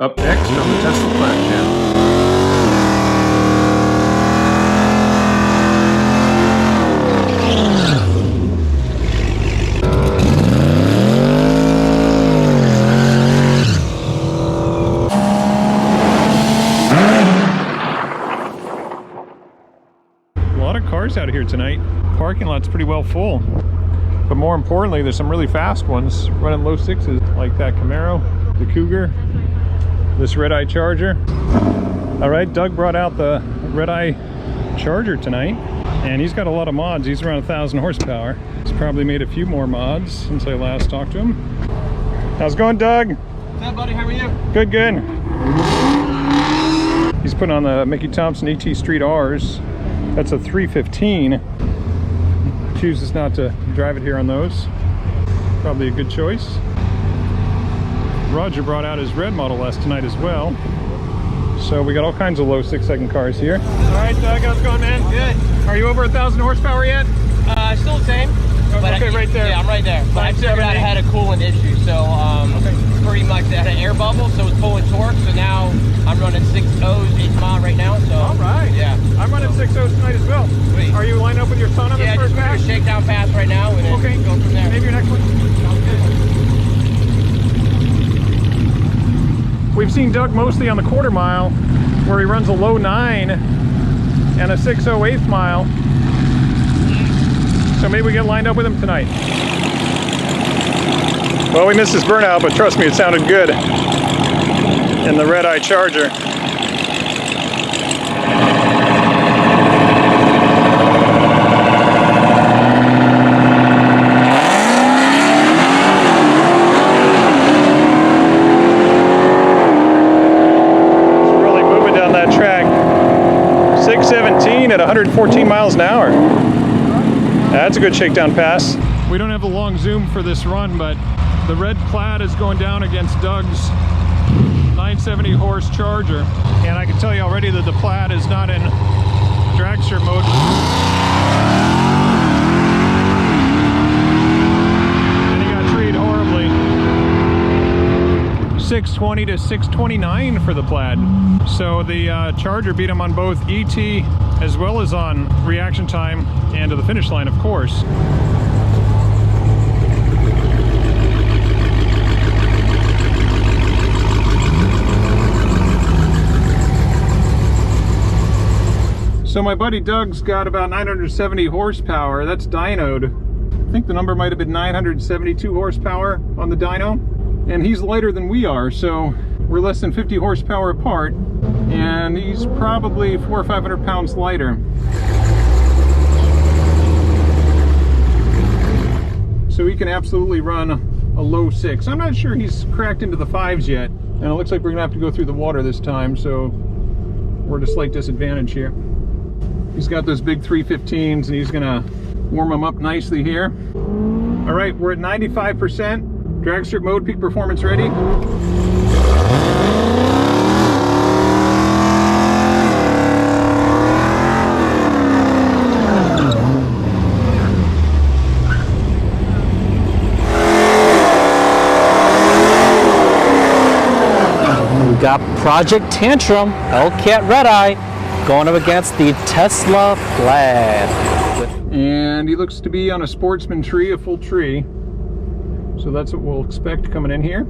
Up next on the Tesla Plaid channel. A lot of cars out here tonight. Parking lot's pretty well full. But more importantly, there's some really fast ones running low sixes, like that Camaro, the Cougar, this Redeye Charger. All right, Doug brought out the Redeye Charger tonight, and he's got a lot of mods. He's around 1,000 horsepower. He's probably made a few more mods since I last talked to him. How's it going, Doug? What's up, buddy? How are you? Good, good. He's putting on the Mickey Thompson ET Street R's. That's a 315. Chooses not to drive it here on those. Probably a good choice. Roger brought out his red Model S tonight as well. So we got all kinds of low 6-second cars here. All right, Doug, how's it going, man? Good. Are you over 1,000 horsepower yet? Still the same. But okay, right there. Yeah, I'm right there. But I figured out I had a coolant issue, so pretty much I had an air bubble, so it was pulling torque. So now I'm running 6.0s, 8 right now. So all right. Yeah. I'm running 6.0s tonight as well. Sweet. Are you lined up with your son on this first pass? Yeah, just shakedown pass right now, and then go from there. Maybe your next one. Sounds good. We've seen Doug mostly on the quarter mile, where he runs a low 9 and a 6.0 8th mile. So maybe we get lined up with him tonight. Well, we missed his burnout, but trust me, it sounded good in the Redeye Charger. It's really moving down that track. 617 at 114 miles an hour. That's a good shakedown pass. We don't have a long zoom for this run, but the red Plaid is going down against Doug's 970 horse Charger. And I can tell you already that the Plaid is not in dragstrip mode. And he got treated horribly. 620 to 629 for the Plaid. So the Charger beat him on both ET as well as on reaction time and to the finish line, of course. So my buddy Doug's got about 970 horsepower. That's dynoed. I think the number might have been 972 horsepower on the dyno. And he's lighter than we are, so we're less than 50 horsepower apart. And he's probably 400 or 500 pounds lighter. So he can absolutely run a low 6. I'm not sure he's cracked into the 5s yet. And it looks like we're gonna have to go through the water this time, so we're at a slight disadvantage here. He's got those big 315s and he's gonna warm them up nicely here. All right, we're at 95%. Dragstrip mode, peak performance ready. We got Project Tantrum, Hellcat Redeye, going up against the Tesla Plaid. And he looks to be on a Sportsman tree, a full tree. So that's what we'll expect coming in here.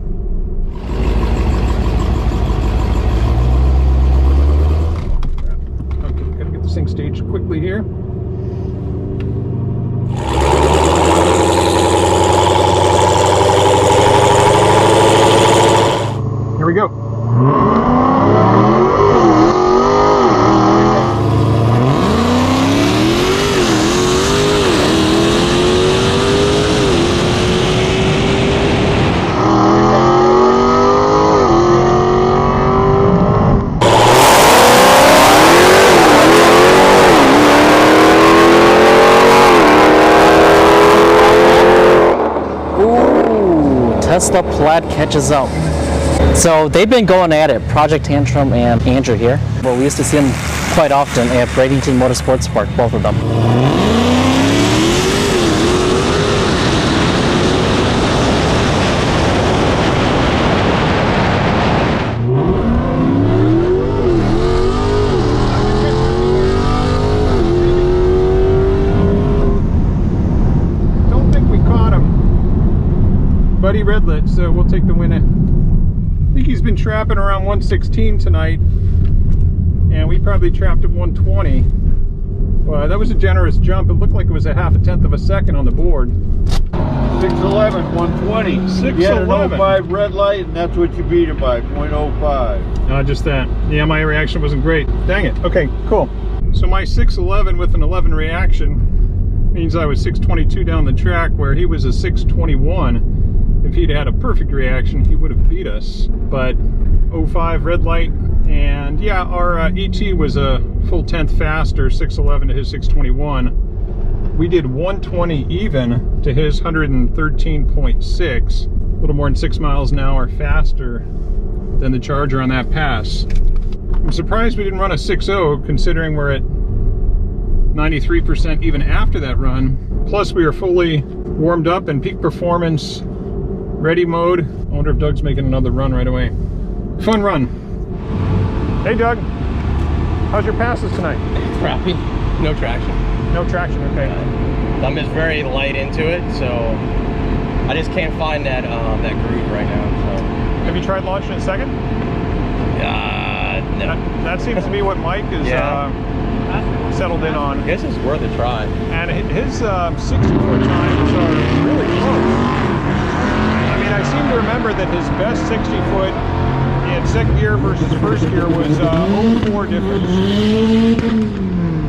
Okay, gotta get this thing staged quickly here. Here we go. Tesla Plaid catches up. So they've been going at it, Project Tantrum and Andrew here. But we used to see them quite often at Bradenton Motorsports Park, both of them. we'll take the win. I think he's been trapping around 116 tonight, and we probably trapped at 120. Well, that was a generous jump. It looked like it was a 1/2 of a second on the board. 611, 120. 611. You had an 05 red light, and that's what you beat it by, 0.05. Just that. Yeah, my reaction wasn't great. Dang it. Okay, cool. So my 611 with an 11 reaction means I was 622 down the track, where he was a 621. If he'd had a perfect reaction, he would have beat us. But 05 red light, and yeah, our ET was a full 10th faster, 611 to his 621. We did 120 even to his 113.6, a little more than 6 miles an hour faster than the Charger on that pass. I'm surprised we didn't run a 6.0, considering we're at 93% even after that run. Plus we are fully warmed up in peak performance ready mode. I wonder if Doug's making another run right away. Fun run. Hey Doug, how's your passes tonight? Crappy. No traction. No traction, okay. I'm just very light into it, so I just can't find that that groove right now. So. Have you tried launching it second? No. That seems to be what Mike is settled in on. I guess it's worth a try. And his 60-foot times are really close. I mean, I seem to remember that his best 60-foot in second gear versus first gear was 0.4 difference.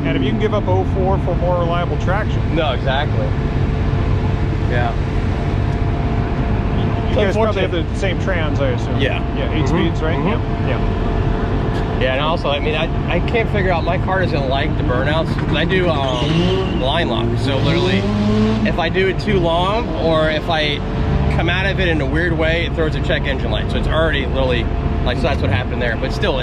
And if you can give up 0.4 for more reliable traction. No, exactly. Yeah. You guys probably have the same trans, I assume. Yeah. Yeah, 8 speeds, right? Yeah. Yeah, and also, I mean, I can't figure out, my car doesn't like the burnouts. I do line lock, so literally, if I do it too long, or if I come out of it in a weird way, it throws a check engine light. So it's already literally, like, so that's what happened there. But still,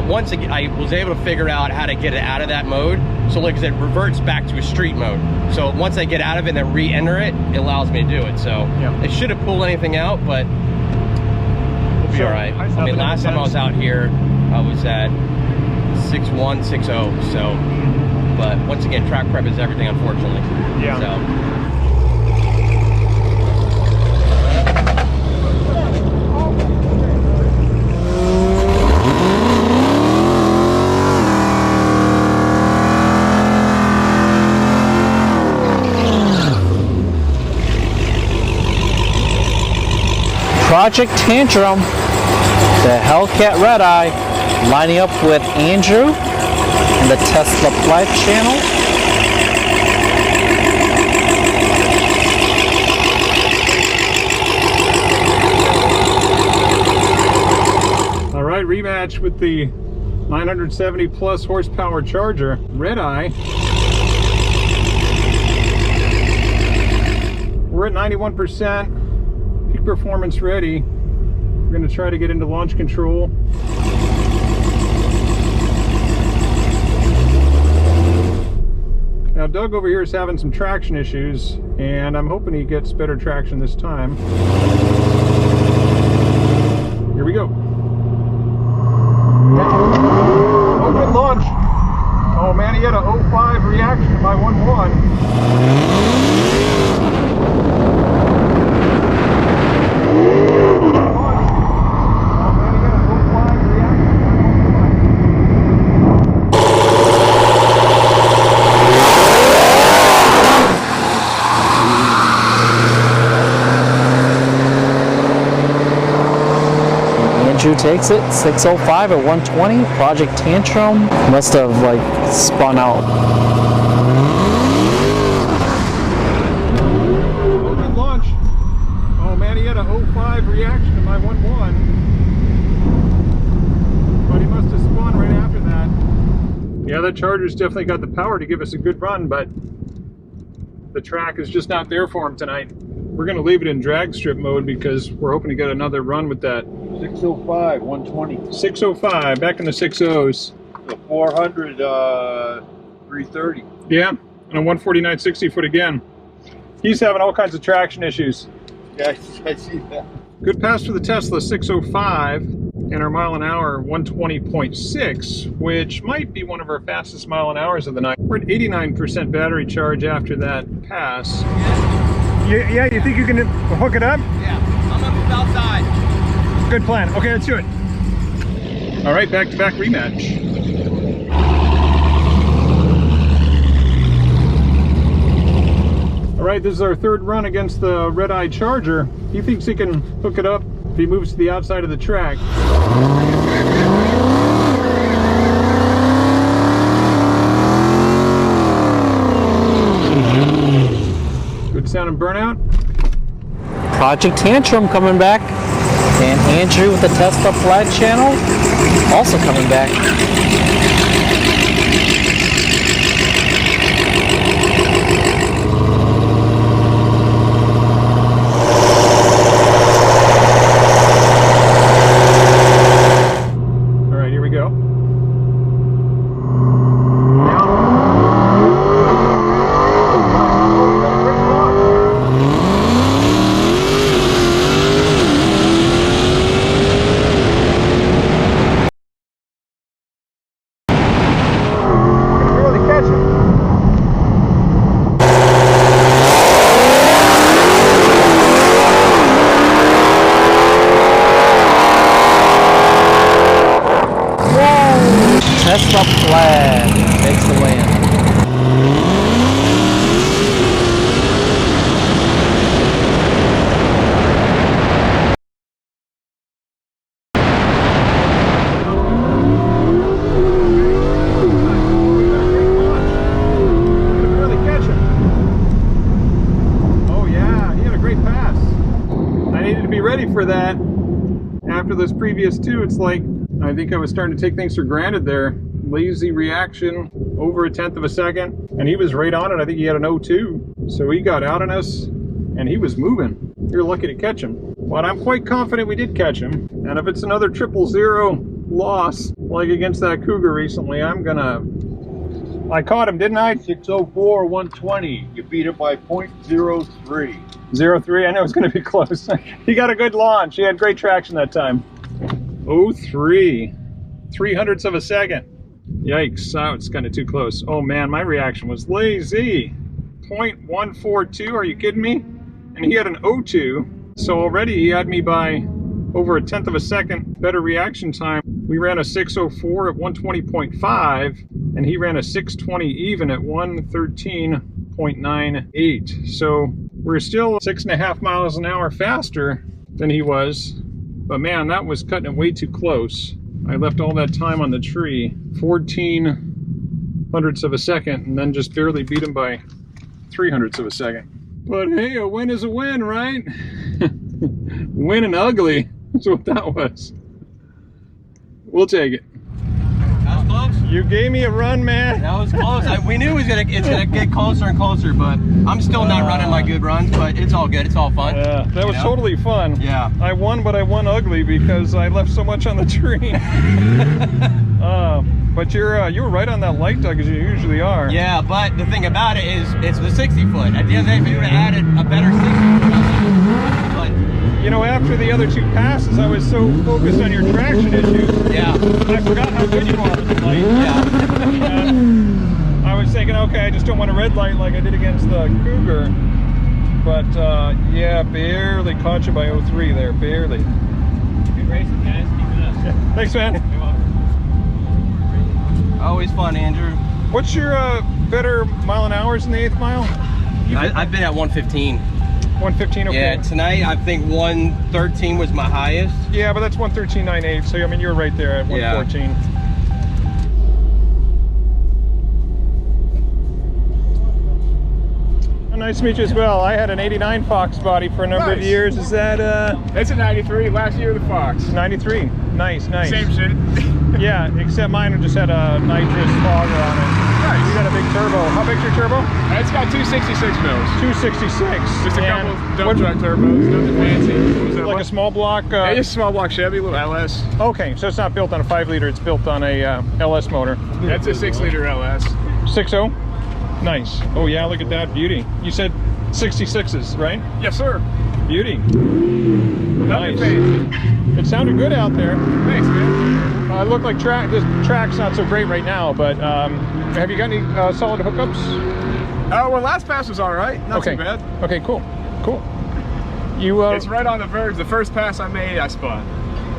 once I was able to figure out how to get it out of that mode, so like, it reverts back to a street mode. So once I get out of it and then re-enter it, it allows me to do it. So it should have pulled anything out, but we'll be all right. I mean, last time I was out here, I was at 6.1, 6.0. So, but once again, track prep is everything, unfortunately. Yeah. So. Project Tantrum, the Hellcat Redeye, lining up with Andrew in the Tesla Plaid channel. All right, rematch with the 970 plus horsepower Charger, Redeye. We're at 91%. Peak performance ready. We're going to try to get into launch control. Now Doug over here is having some traction issues, and I'm hoping he gets better traction this time. Here we go. Open launch. Oh man, he had a 0.5 reaction to my 1.1. Andrew takes it, 605 at 120. Project Tantrum must have like spun out. Open launch. Oh man, he had a 0.5 reaction to my 1.1. But he must have spun right after that. Yeah, that Charger's definitely got the power to give us a good run, but the track is just not there for him tonight. We're going to leave it in drag strip mode because we're hoping to get another run with that. 605, 120. 605, back in the 6.0s. The 400, 330. Yeah, and a 149 60-foot again. He's having all kinds of traction issues. Yeah, I see that. Good pass for the Tesla, 605, and our mile an hour, 120.6, which might be one of our fastest mile an hours of the night. We're at 89% battery charge after that pass. Yeah, you think you can hook it up? Yeah, I'm outside. Good plan. Okay, let's do it. All right, back-to-back rematch. All right, this is our third run against the Redeye Charger. He thinks he can hook it up if he moves to the outside of the track. Good sound and burnout. Project Tantrum coming back. And Andrew with the Tesla Plaid channel also coming back. All right, here we go. Tesla Plaid takes the win. For that, after those previous two, it's like I think I was starting to take things for granted there. Lazy reaction, over 1/10 of a second, and he was right on it. I think he had an 0.2, so he got out on us and he was moving. You're lucky to catch him, but I'm quite confident we did catch him. And if it's another 000 loss like against that Cougar recently, I caught him, didn't I? 604, 120. You beat it by 0.03. 0.3, I know it's going to be close. He got a good launch. He had great traction that time. 0.3, 0.03 of a second. Yikes, oh, it's kind of too close. Oh man, my reaction was lazy. 0.142, are you kidding me? And he had an 0.2, so already he had me by over 1/10 of a second better reaction time. We ran a 604 at 120.5, and he ran a 620 even at 113.98. So we're still 6.5 miles an hour faster than he was, but man, that was cutting it way too close. I left all that time on the tree, 0.14 of a second, and then just barely beat him by 0.03 of a second. But hey, a win is a win, right? Win and ugly, that's what that was. We'll take it. That was close. You gave me a run, man. That was close. We knew it's gonna get closer and closer, but I'm still not running my good runs, but it's all good. It's all fun. Yeah, that was totally fun. Yeah. I won, but I won ugly because I left so much on the tree. But you were right on that light, Doug, as you usually are. Yeah, but the thing about it is, it's the 60 foot. At the end of the day, if you would have added a better 60 foot, but you know, after the other two passes, I was so focused on your traction issues. yeah, I forgot how good you are with the light. yeah. I was thinking, okay, I just don't want a red light like I did against the Cougar. But yeah, barely caught you by 0.3 there, barely. Good racing, guys. Keep it up. Yeah. Thanks, man. You're welcome. Always fun, Andrew. What's your better mile an hours in the 8th mile? I've been at 115. 115, okay. Yeah, tonight I think 113 was my highest. Yeah, but that's 113.98, so I mean you're right there at 114. Yeah. Nice to meet you as well. I had an 89 Foxbody for a number of years. Is that It's a 93, last year of the Fox. 93? Nice, nice. Same shit. Yeah, except mine just had a nitrous fogger on it. Nice. You got a big turbo. How big's your turbo? It's got 266 mils. 266. Just a And couple dump truck turbos, nothing fancy. What was that, like a small block? yeah, just a small block Chevy, little LS. Okay, so it's not built on a 5-liter, it's built on a LS motor. That's a 6-liter LS. 6.0? Nice. Oh yeah, look at that beauty. You said 66s, right? Yes, sir. Beauty. Nothing Nice. fancy. It sounded good out there. Thanks, man. It looked like this track's not so great right now, but have you got any solid hookups? Well, last pass was all right. Not Okay. too bad. Okay, cool. Cool. You, It's right on the verge. The first pass I made, I spun.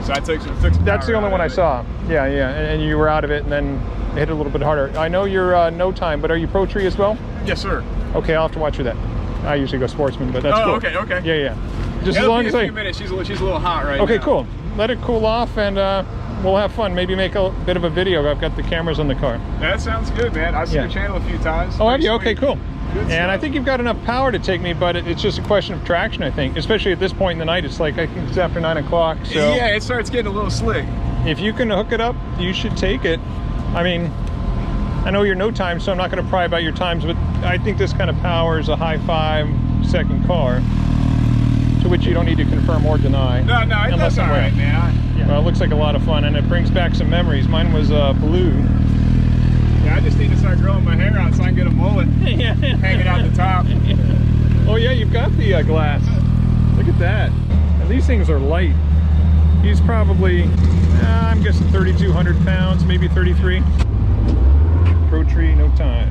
So I took some that's the power only out one I of it. saw. Yeah, yeah, and you were out of it and then hit it a little bit harder. I know you're no time, but are you Pro Tree as well? Yes, sir. Okay, I'll have to watch for that. I usually go Sportsman, but that's Oh, cool. okay, okay. Yeah, yeah. Just as It'll long be as a few minutes. She's a little hot right now. Okay, cool. Let it cool off and we'll have fun. Maybe make a bit of a video. I've got the cameras on the car. That sounds good, man. I've seen Yeah. your channel a few times. Oh, have you? Pretty Okay, sweet. cool. Good And I stuff. think you've got enough power to take me, but it's just a question of traction, I think. Especially at this point in the night. It's like, I think it's after 9 o'clock. So Yeah, it starts getting a little slick. if you can hook it up, you should take it. I mean, I know you're no time, so I'm not going to pry about your times, but I think this kind of power is a high 5-second car, to which you don't need to confirm or deny. No, it unless does all I'm right, man. Well, it looks like a lot of fun, and it brings back some memories. Mine was blue. Yeah, I just need to start growing my hair out so I can get a mullet hanging out the top. Oh yeah, you've got the glass. Look at that. And these things are light. He's probably, I'm guessing 3,200 pounds, maybe 33. Pro Tree, no time.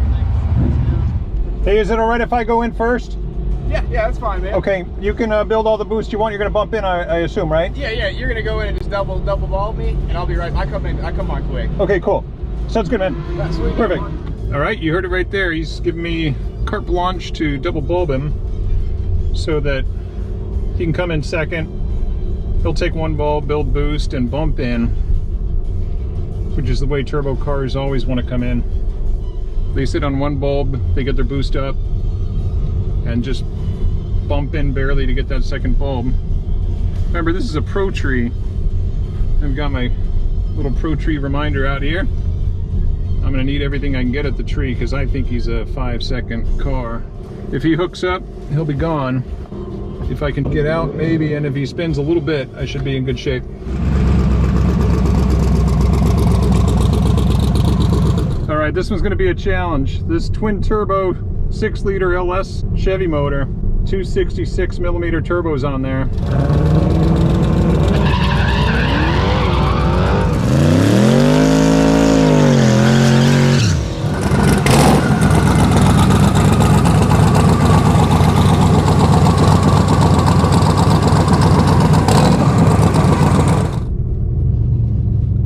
Hey, is it all right if I go in first? Yeah, that's fine, man. Okay, you can build all the boost you want. You're gonna bump in, I assume, right? Yeah, you're gonna go in and just double ball me, and I'll be right. I come on quick. Okay, cool. Sounds good, man. That's sweet. Perfect. All right, you heard it right there. He's giving me carte blanche to double bulb him so that he can come in second. He'll take one bulb, build boost, and bump in, which is the way turbo cars always want to come in. They sit on one bulb, they get their boost up, and just bump in barely to get that second bulb. Remember, this is a Pro Tree. I've got my little Pro Tree reminder out here. I'm gonna need everything I can get at the tree because I think he's a 5-second car. If he hooks up, he'll be gone. If I can get out, maybe, and if he spins a little bit, I should be in good shape. All right, this one's gonna be a challenge. This twin-turbo 6-liter LS Chevy motor, 266mm turbos on there.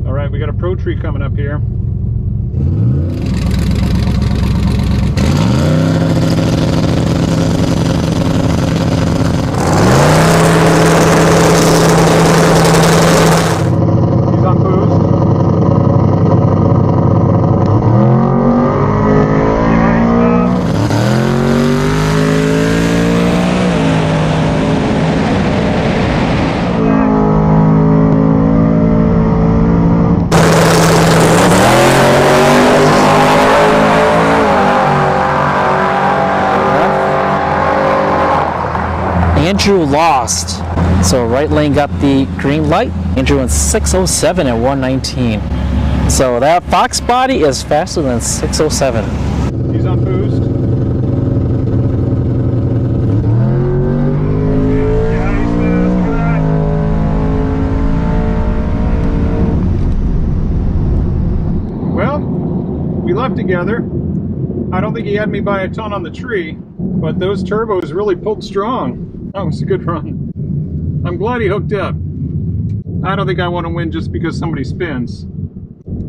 All right, we got a Pro Tree coming up here. He's on boost. Andrew lost. So right lane got the green light. Andrew went 607 at 119. So that Foxbody is faster than 607. He's on boost. Well, we left together. I don't think he had me by a ton on the tree, but those turbos really pulled strong. That was a good run. I'm glad he hooked up. I don't think I want to win just because somebody spins.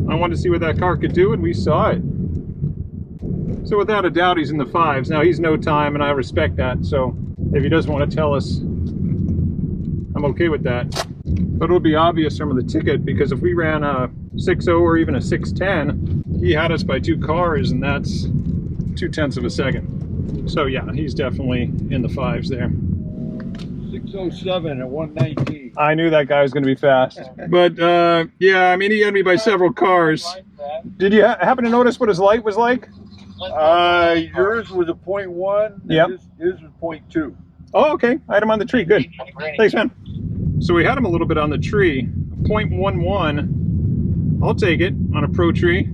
I wanted to see what that car could do, and we saw it. So without a doubt, he's in the 5s. Now, he's no time, and I respect that. So if he doesn't want to tell us, I'm okay with that. But it'll be obvious from the ticket, because if we ran a 6.0 or even a 6.10, he had us by 2 cars, and that's 0.2 of a second. So yeah, he's definitely in the 5s there. 607 at 119. I knew that guy was going to be fast. But yeah, I mean, he had me by several cars. Did you happen to notice what his light was like? Yours was a 0.1. Yep. His was 0.2. Oh, okay. I had him on the tree. Good. Thanks, man. So we had him a little bit on the tree. 0.11. I'll take it on a Pro Tree.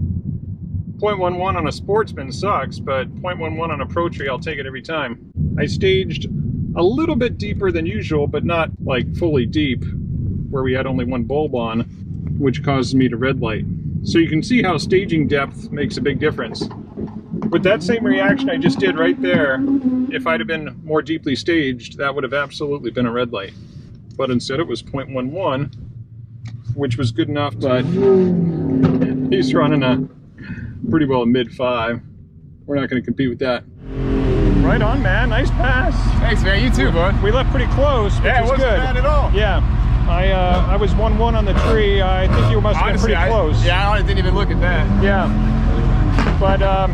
0.11 on a Sportsman sucks, but 0.11 on a Pro Tree, I'll take it every time. I staged a little bit deeper than usual, but not like fully deep, where we had only one bulb on, which causes me to red light. So you can see how staging depth makes a big difference. With that same reaction I just did right there, if I'd have been more deeply staged, that would have absolutely been a red light. But instead it was 0.11, which was good enough, but he's running a pretty well mid-5. We're not going to compete with that. Right on, man. Nice pass. Thanks, man. You too, bud. We left pretty close, which Yeah, it was wasn't good. bad at all. Yeah. I was 1-1 on the tree. I think you must have been Honestly, pretty close. Yeah, I didn't even look at that. Yeah. But, I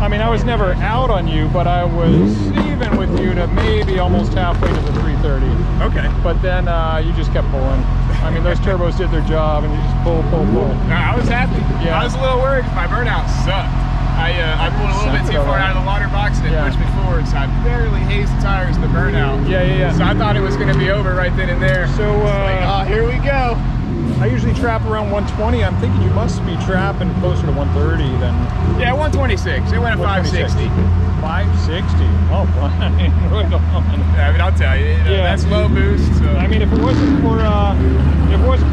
mean, I was never out on you, but I was even with you to maybe almost halfway to the 330. Okay. But then you just kept pulling. I mean, those turbos did their job, and you just pull. I was happy. Yeah. I was a little worried because my burnout sucked. I pulled a little bit too far out of the water box and it pushed me forward, so I barely hazed the tires in the burnout. Yeah. So I thought it was going to be over right then and there. So, oh, here we go. I usually trap around 120. I'm thinking you must be trapping closer to 130 than... Yeah, 126. It went at 560. 560. Oh, fine. Right on. Yeah, I mean, I'll tell you, that's low boost. So. I mean, if it wasn't for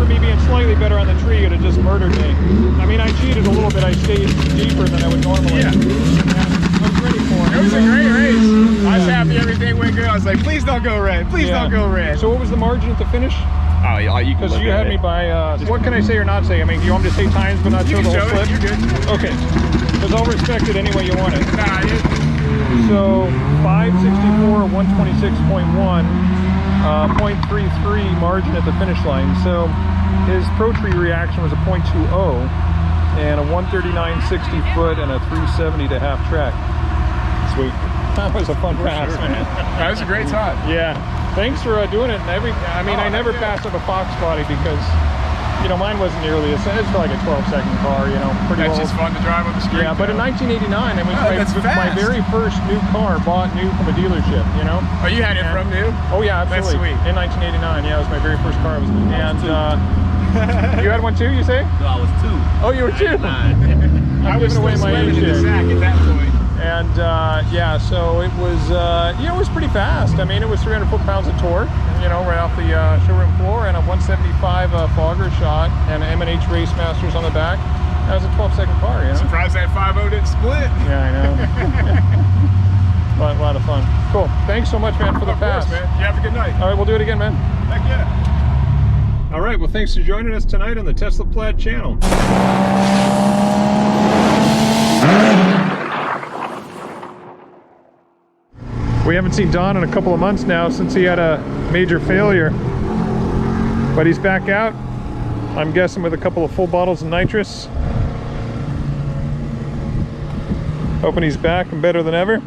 me being slightly better on the tree, it'd have just murdered me. I mean, I cheated a little bit. I stayed deeper than I would normally. Yeah. I was ready for it. It was a great race. I was happy everything went good. I was like, please don't go red. Please don't go red. So what was the margin at the finish? Oh, yeah, you can. Because you had me by, what can I say or not say? I mean, do you want me to say times but not show the whole slip? You're good. Okay. Because I'll respect it any way you want it. Nah, So 564, 126.1, 0.33 margin at the finish line. So his Pro Tree reaction was a 0.20 and a 139.60 foot and a 370 to half track. Sweet. That was a fun pass, man. That was a great time. Yeah. Thanks for doing it. I mean, I never passed up a Foxbody because, you know, mine wasn't nearly as, it's like a 12-second car, you know, pretty That's well. just fun to drive on the street. Yeah, but in 1989, it was my very first new car, bought new from a dealership, you know? Oh, you had it from new? Oh, yeah, absolutely. That's sweet. In 1989, yeah, it was my very first car. And you had one too, you say? No, I was 2. Oh, you were 2? I was giving away my age in the here. sack at that point. And yeah, so it was, you know, it was pretty fast. I mean, it was 300 foot-pounds of torque, you know, right off the showroom floor, and a 175 fogger shot, and M&H Race Masters on the back. That was a 12-second car, you know. Surprised that 5.0 didn't split. Yeah, I know. A lot of fun. Cool. Thanks so much, man, for the pass. Of course, man. You have a good night. All right, we'll do it again, man. Heck yeah. All right, well, thanks for joining us tonight on the Tesla Plaid channel. We haven't seen Don in a couple of months now since he had a major failure, but he's back out. I'm guessing with a couple of full bottles of nitrous. Hoping he's back and better than ever.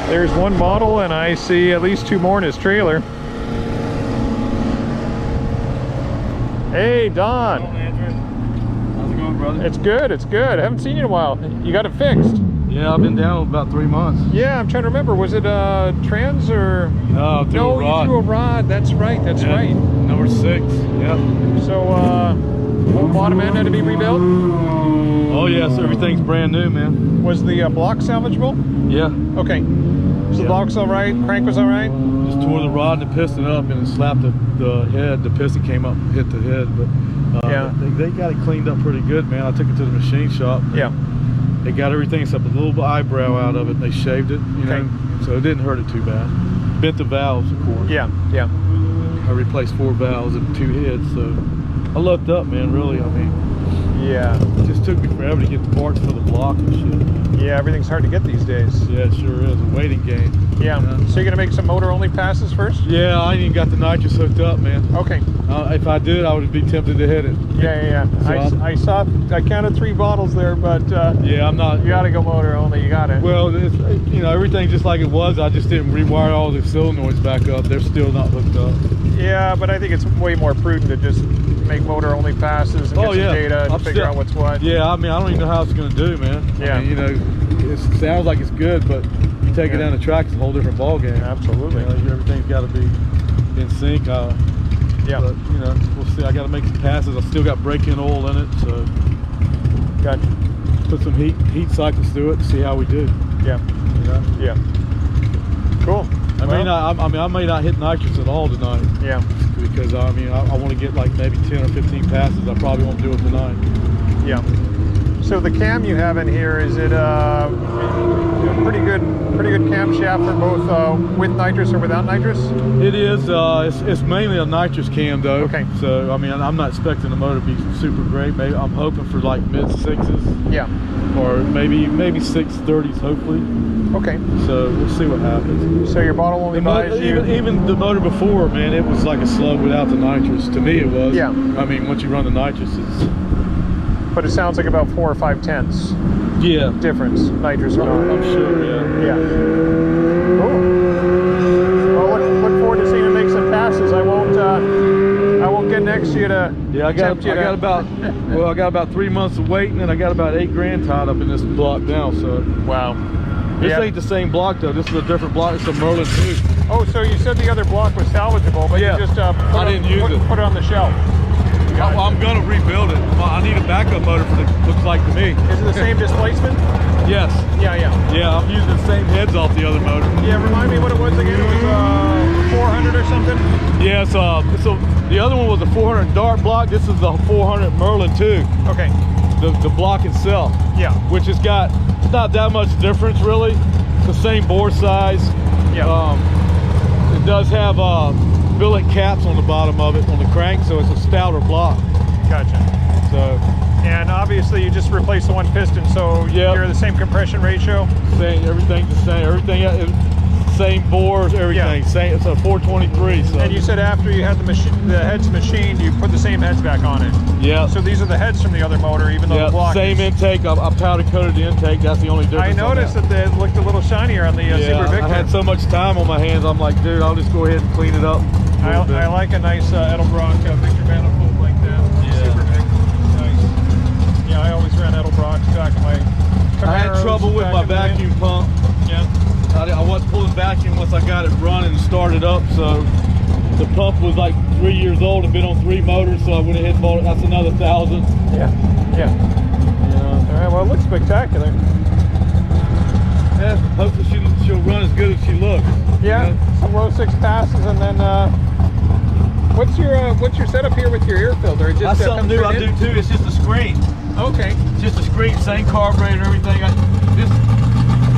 There's one bottle, and I see at least 2 more in his trailer. Hey, Don. Hello, Andrew. How's it going, brother? It's good, it's good. I haven't seen you in a while. You got it fixed? Yeah, I've been down about 3 months. Yeah, I'm trying to remember. Was it trans or? No, through a rod. You threw a rod. That's right, that's right. Number 6, yep. So, whole bottom end had to be rebuilt? Oh, yes, everything's brand new, man. Was the block salvageable? Yeah. Okay. So the block's all right, crank was all right? Just tore the rod and the piston up and it slapped the head. The piston came up and hit the head, but yeah. They got it cleaned up pretty good, man. I took it to the machine shop. Yeah. They got everything except a little eyebrow out of it, and they shaved it, you know, so it didn't hurt it too bad. Bent the valves, of course. Yeah, yeah. I replaced 4 valves and 2 heads, so I lucked up, man, really. I mean, yeah. It just took me forever to get the parts for the block and shit. Yeah, everything's hard to get these days. Yeah, it sure is. A waiting game. Yeah. So you're gonna make some motor-only passes first? Yeah, I ain't even got the nitrous hooked up, man. Okay. If I did, I would be tempted to hit it. Yeah. So I counted 3 bottles there, but yeah, I'm not. You gotta go motor-only. You got it. Well, you know, everything's just like it was. I just didn't rewire all the solenoids back up. They're still not hooked up. Yeah, but I think it's way more prudent to just make motor-only passes and get some data and figure out what's what. Yeah, I mean, I don't even know how it's going to do, man. Yeah. I mean, you know, it sounds like it's good, but you take it down the track, it's a whole different ball game. Absolutely. You know, everything's got to be in sync. Yeah. But, you know, we'll see. I got to make some passes. I still got break-in oil in it, so got put some heat cycles through it to see how we do. Yeah. You know? Yeah. Cool. I may not. I may not hit nitrous at all tonight. Yeah. Because I want to get like maybe 10 or 15 passes. I probably won't do it tonight. Yeah. So the cam you have in here, is it pretty good camshaft for both with nitrous or without nitrous? It is. It's mainly a nitrous cam though. Okay. So I mean, I'm not expecting the motor to be super great. Maybe I'm hoping for like mid sixes. Yeah. Or maybe 630s hopefully. Okay. So we'll see what happens. So your bottle only buys you... Even the motor before, man, it was like a slug without the nitrous. To me, it was. Yeah. I mean, once you run the nitrous, it's. But it sounds like about 4 or 5 tenths. Yeah. Difference, nitrous or not. I'm sure. Yeah. Yeah. Cool. Well, look forward to seeing you make some passes. I won't get next to you to. Yeah, I got about 3 months of waiting, and I got about $8 tied up in this block now. So. Wow. This ain't the same block though. This is a different block. It's a Merlin 2. Oh, so you said the other block was salvageable, but you just put it on the shelf. Well, I'm gonna rebuild it. Well, I need a backup motor for the looks like to me. Is it the same displacement? Yes. Yeah. Yeah, I'm using the same heads off the other motor. Yeah, remind me what it was again. It was 400 or something? Yeah, so the other one was a 400 dart block. This is the 400 Merlin 2. Okay. The block itself. Yeah. Which it's not that much difference really. It's the same bore size. Yeah. It does have billet caps on the bottom of it on the crank, so it's a stouter block. Gotcha. So. And obviously you just replaced the one piston, so you're the same compression ratio? Same, everything's the same. Everything, same bores, everything. Yeah. Same. It's a 423. So. And you said after you had the heads machined, you put the same heads back on it? Yeah. So these are the heads from the other motor, even though the block same intake. I powder coated the intake. That's the only difference. I noticed that they looked a little shinier on the Super Victor. I had so much time on my hands. I'm like, dude, I'll just go ahead and clean it up. I like a nice Edelbrock Victor manifold like that. Yeah. Super big. Nice. Yeah, I always ran Edelbrocks back in my Camaros. I had trouble with my vacuum pump. Yeah. I wasn't pulling vacuum once I got it running and started up, so the pump was like 3 years old and been on 3 motors, so I went ahead and bought it. That's another $1,000. Yeah. All right, well, it looks spectacular. Yeah, hopefully she'll run as good as she looks. Yeah, some low 6 passes, and then what's your setup here with your air filter? It just That's something new I do too. It's just a screen. Okay. It's just a screen, same carburetor, everything.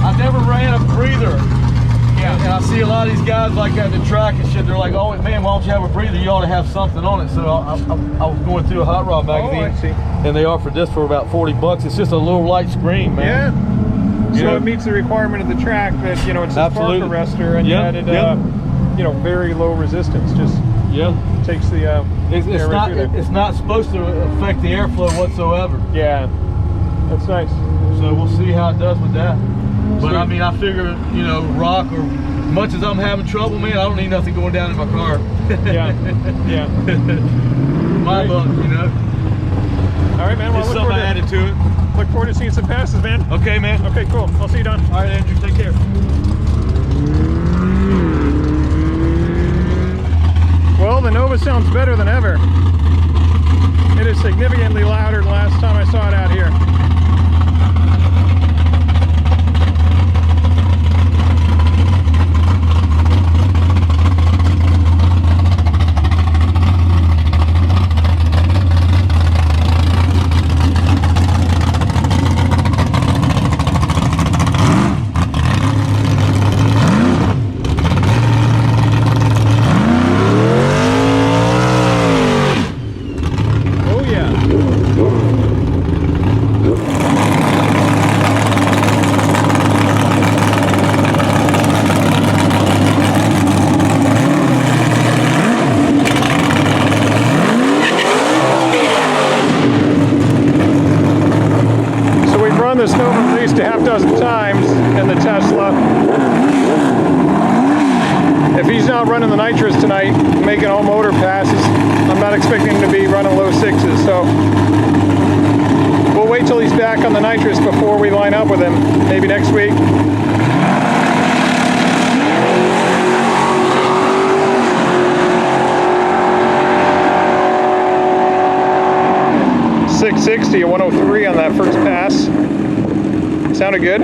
I never ran a breather. Yeah. And I see a lot of these guys like at the track and shit. They're like, oh man, why don't you have a breather? You ought to have something on it. So I was going through a Hot Rod magazine, I see. and they offered this for about 40 bucks. It's just a little light screen, man. Yeah. So it meets the requirement of the track that it's a spark arrestor, and yet it very low resistance. Just takes the it's not supposed to affect the airflow whatsoever. Yeah, that's nice. So we'll see how it does with that. But I mean, I figure, rock, or much as I'm having trouble, man, I don't need nothing going down in my car. Yeah. My luck, All right, man. Well, There's something added to it. Look forward to seeing some passes, man. Okay, man. Okay, cool. I'll see you, Don. All right, Andrew. Take care. Well, the Nova sounds better than ever. It is significantly louder than last time I saw it out here. This Nova at least a half dozen times in the Tesla. If he's not running the nitrous tonight, making all motor passes, I'm not expecting him to be running low 6s. So we'll wait till he's back on the nitrous before we line up with him, maybe next week. .660 at 103 on that first pass. Sounded good.